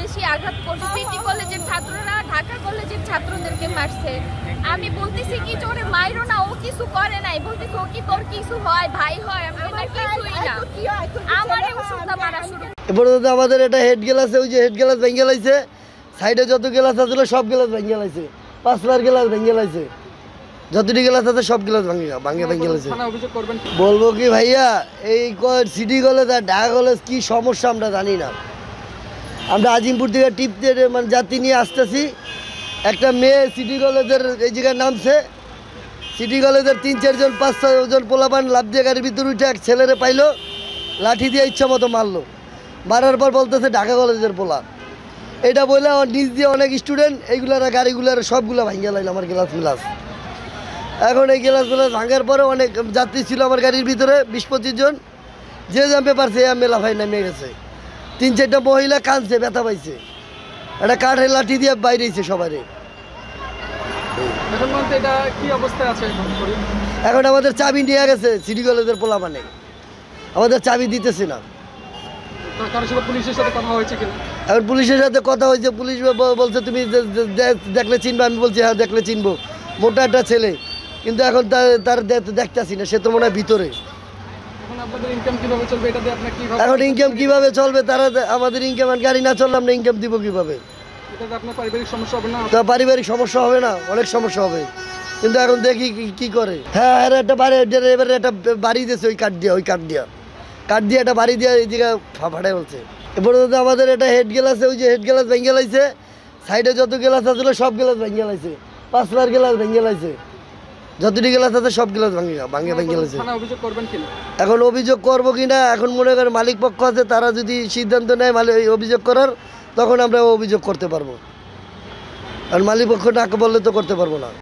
বেশি আঘাত করছে। সিটি কলেজের ছাত্ররা ঢাকা কলেজের ছাত্রদেরকে মারছে। আমি বলতেছি কি যে ওরে মাইরো না, ও কিছু করে নাই। বলতেছি ও কি তোর কিছু হয়, ভাই হয়? আমি কিছুই না, আমারে ওষুধটা মারা শুরু। এরপরে আমাদের এটা হেড গ্লাস, ওই যে হেড গ্লাস ভেঙে লাইছে, সাইডে যত গ্লাস আছিল সব গ্লাস ভেঙে লাইছে, 5 গ্লাস ভেঙে লাইছে, যতটি গ্লাস আছে সব গ্লাস ভেঙে লাইছে। বলবো কি ভাইয়া, এই সিটি কলেজ আর ঢাকা কলেজ কি সমস্যা আমরা জানি না। আমরা আজিমপুর থেকে টিপতে মানে যাত্রী নিয়ে আসতেছি, একটা মেয়ে সিটি কলেজের এই জায়গায় নামছে, সিটি কলেজের 3-4 জন 5-6 জন পোলাপান লাভ দিয়ে গাড়ির ভিতরে উঠে এক ছেলেরে পাইলো, লাঠি দিয়ে ইচ্ছা মতো মারলো। মারার পর বলতেছে ঢাকা কলেজের পোলা। এটা বলে নিজ দিয়ে অনেক স্টুডেন্ট এইগুলার গাড়িগুলার সবগুলো ভাঙিয়ে লাইল আমার গ্লাস। এখন এই গ্লাসগুলো ভাঙার পরে অনেক যাত্রী ছিল আমার গাড়ির ভিতরে, 20-25 জন। যে জানতে পারছে মেলা ভাই নামিয়ে গেছে। 3-4টা মহিলা কাঁদছে, ব্যথা পাইছে, একটা কাঠের লাঠি দিয়ে বাইরেছে সবাই। এখন আমাদের চাবি নিয়ে গেছে সিটি কলেজের পোলা, মানে আমাদের চাবি দিতেছে না। এখন পুলিশের সাথে কথা হয়েছে, পুলিশ বলছে তুমি দেখলে চিনবো। আমি বলছি হ্যাঁ দেখলে চিনবো, মোটা একটা ছেলে, কিন্তু এখন তার দেখতেছি না, সে তো মনে হয় ভিতরে। এখন ইনকাম কিভাবে চলবে? তারা আমাদের ইনকাম, গাড়ি না চললে আমরা ইনকাম দিব কিভাবে? পারিবারিক সমস্যা হবে না, অনেক সমস্যা হবে। কিন্তু এখন দেখি কি করে। হ্যাঁ একটা বাড়ি, এবারে একটা বাড়ি দিয়েছে ওই কাঠ দিয়ে একটা বাড়ি দিয়ে এই জায়গায় ফাটাই বলছে। এরপরে আমাদের এটা হেড গ্লাস, ওই যে হেড গ্লাস ভেঙে লাইছে, সাইডে যত গ্লাস আছিল সব গ্লাস ভেঙে লাইছে, 5 গ্লাস ভেঙে লাইছে, যতটি গ্লাস আছে সব গ্লাস ভেঙে লাইছে। এখন অভিযোগ করবো কিনা, এখন মনে করেন মালিক পক্ষ আছে, তারা যদি সিদ্ধান্ত নেয় অভিযোগ করার, তখন আমরা অভিযোগ করতে পারবো। আর মালিক পক্ষ না বললে তো করতে পারবো না।